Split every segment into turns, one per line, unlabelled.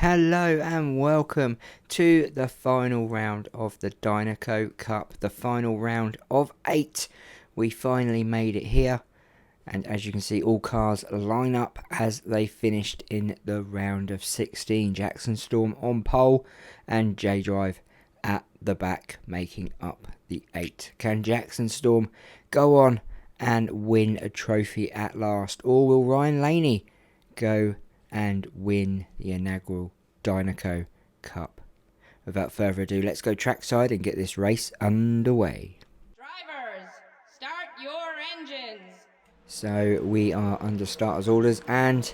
Hello and welcome to the final round of the Dinoco Cup, the final round of 8. We finally made it here, and as you can see, all cars line up as they finished in the round of 16. Jackson Storm on pole and J Drive at the back making up the 8. Can Jackson Storm go on and win a trophy at last, or will Ryan Laney go and win the inaugural Dinoco Cup? Without further ado, let's go trackside and get this race underway.
Drivers, start your engines.
So we are under starters orders and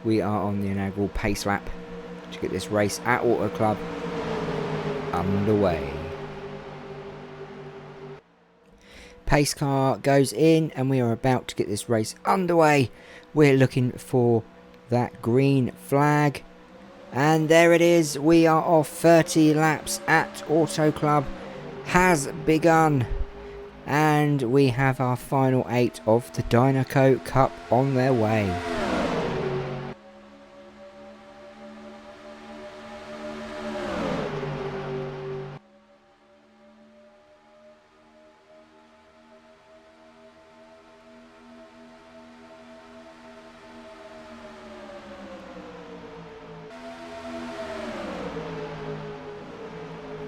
we are on the inaugural pace lap to get this race at Auto Club underway. Pace car goes in and we are about to get this race underway. We're looking for that green flag, and there it is. We are off. 30 laps at Auto Club has begun, and we have our final 8 of the Dinoco Cup on their way.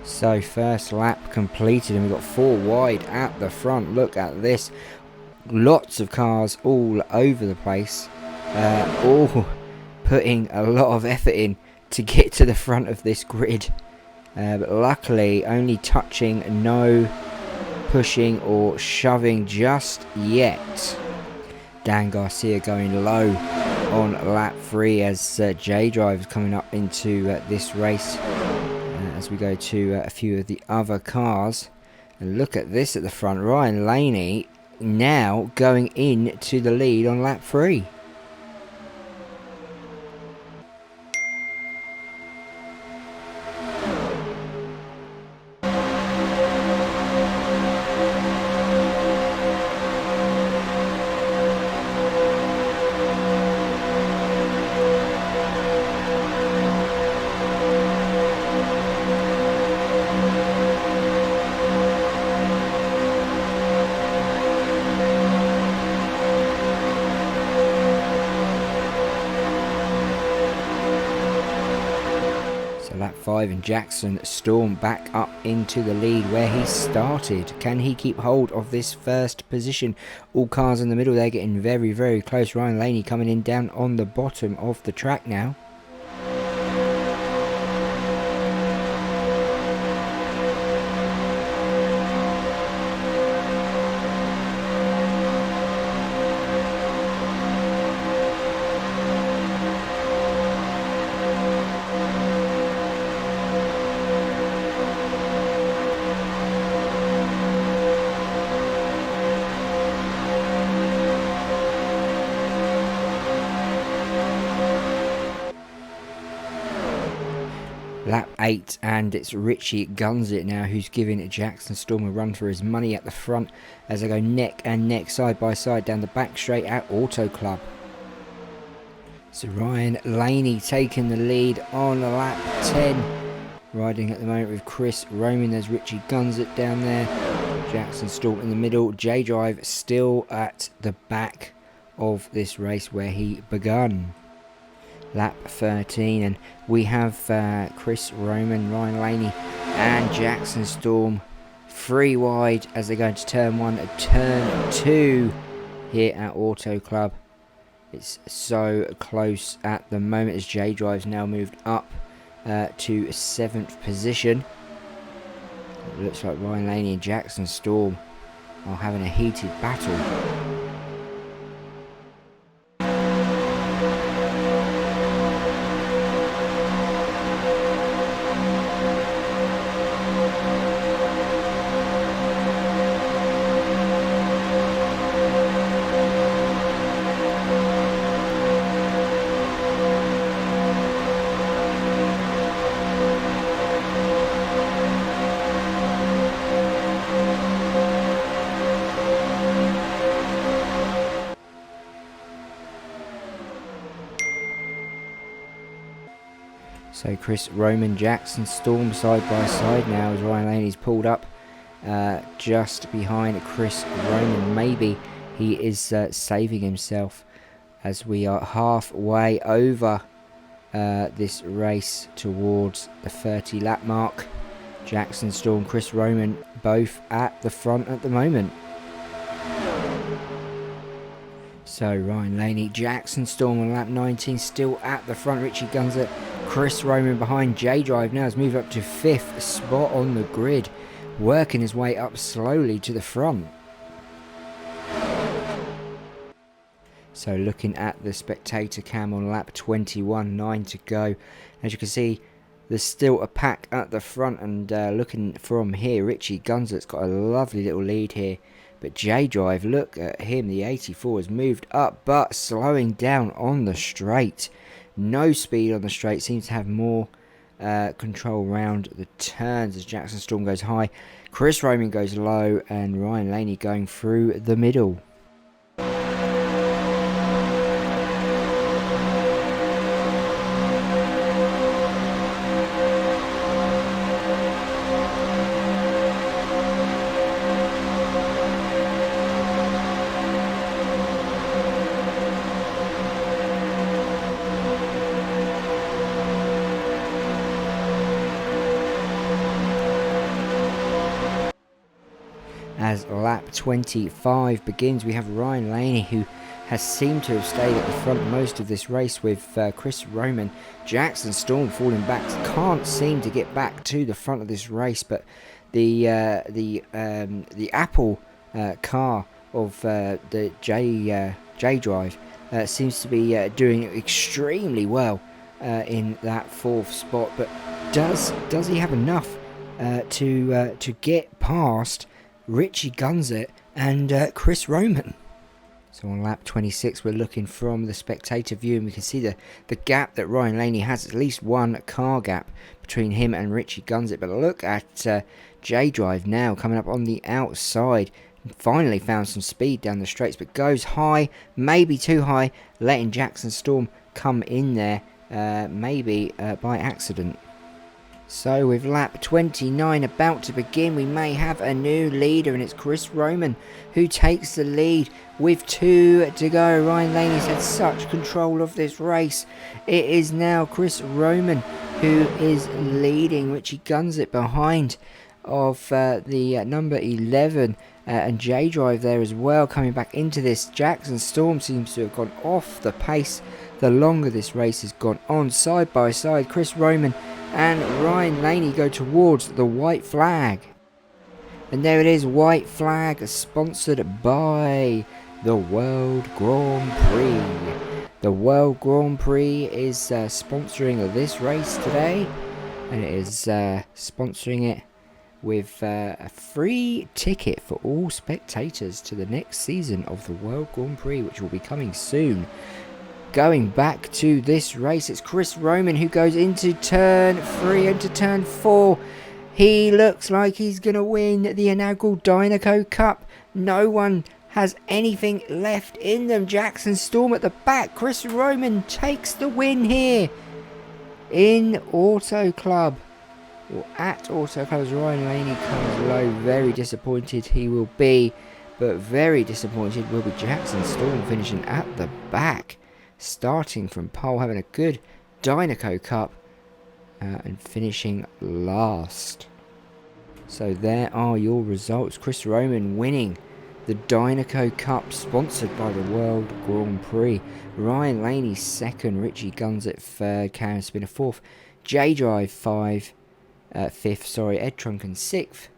So first lap completed and we've got 4 wide at the front. Look at this. Lots of cars all over the place. All putting a lot of effort in to get to the front of this grid. But luckily only touching, no pushing or shoving just yet. Dan Garcia going low on lap 3 as J Drive is coming up into this race. As we go to a few of the other cars, and look at this at the front. Ryan Laney now going in to the lead on lap 3. Lap 5 and Jackson Storm back up into the lead where he started. Can he keep hold of this first position? All cars in the middle, they're getting very, very close. Ryan Laney coming in down on the bottom of the track now. Lap 8 and it's Richie Guns It now who's giving Jackson Storm a run for his money at the front as they go neck and neck, side by side down the back straight at Auto Club. So Ryan Laney taking the lead on lap 10, riding at the moment with Chris Roman. There's Richie Guns It down there, Jackson Storm in the middle, J Drive still at the back of this race where he begun. Lap 13 and we have Chris Roman, Ryan Laney and Jackson Storm 3 wide as they go into turn 1 and turn 2 here at Auto Club. It's so close at the moment as J Drive's now moved up to 7th position. It looks like Ryan Laney and Jackson Storm are having a heated battle. So Chris Roman, Jackson Storm side by side now as Ryan Laney's pulled up just behind Chris Roman. Maybe he is saving himself as we are halfway over this race towards the 30 lap mark. Jackson Storm, Chris Roman both at the front at the moment. So Ryan Laney, Jackson Storm on lap 19 still at the front. Richie Gunzer, Chris Roman behind. J-Drive now has moved up to 5th spot on the grid, working his way up slowly to the front. So looking at the spectator cam on lap 21, 9 to go. As you can see, there's still a pack at the front, and looking from here, Richie Gunzer's got a lovely little lead here. But J-Drive, look at him, the 84 has moved up, but slowing down on the straight. No speed on the straight, seems to have more control around the turns as Jackson Storm goes high. Chris Roman goes low, and Ryan Laney going through the middle. As lap 25 begins, we have Ryan Laney, who has seemed to have stayed at the front most of this race, with Chris Roman. Jackson Storm falling back, can't seem to get back to the front of this race, but the Apple car of the J-Drive seems to be doing extremely well in that 4th spot. But does he have enough to get past Richie Gunzer and Chris Roman? So on lap 26, we're looking from the spectator view, and we can see the gap that Ryan Laney has. At least one car gap between him and Richie Gunzer. But look at J-Drive now coming up on the outside. Finally found some speed down the straights, but goes high, maybe too high, letting Jackson Storm come in there, maybe by accident. So with lap 29 about to begin, we may have a new leader, and it's Chris Roman who takes the lead with 2 to go. Ryan Laney's had such control of this race. It is now Chris Roman who is leading. Richie Gunzer behind of the number 11 and J-Drive there as well, coming back into this. Jackson Storm seems to have gone off the pace the longer this race has gone on. Side by side, Chris Roman and Ryan Laney go towards the white flag. And there it is, white flag, sponsored by the World Grand Prix. The World Grand Prix is sponsoring this race today, and it is sponsoring it with a free ticket for all spectators to the next season of the World Grand Prix, which will be coming soon. Going back to this race, it's Chris Roman who goes into turn 3, into turn 4. He looks like he's going to win the inaugural Dinoco Cup. No one has anything left in them. Jackson Storm at the back. Chris Roman takes the win here in Auto Club. Or at Auto Club, as Ryan Laney comes low. Very disappointed he will be, but very disappointed will be Jackson Storm finishing at the back. Starting from pole, having a good Dinoco Cup and finishing last. So there are your results. Chris Roman winning the Dinoco Cup, sponsored by the World Grand Prix. Ryan Laney second, Richie Gunzer third, Karen Spinner fourth, J-Drive fifth, Ed Trunken sixth,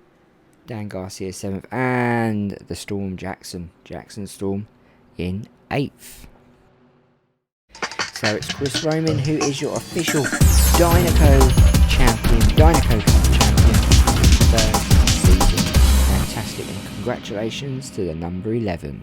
Dan Garcia seventh, and the Storm Jackson Storm in eighth. So it's Chris Roman who is your official Dinoco Cup champion third season. Fantastic, and congratulations to the number 11.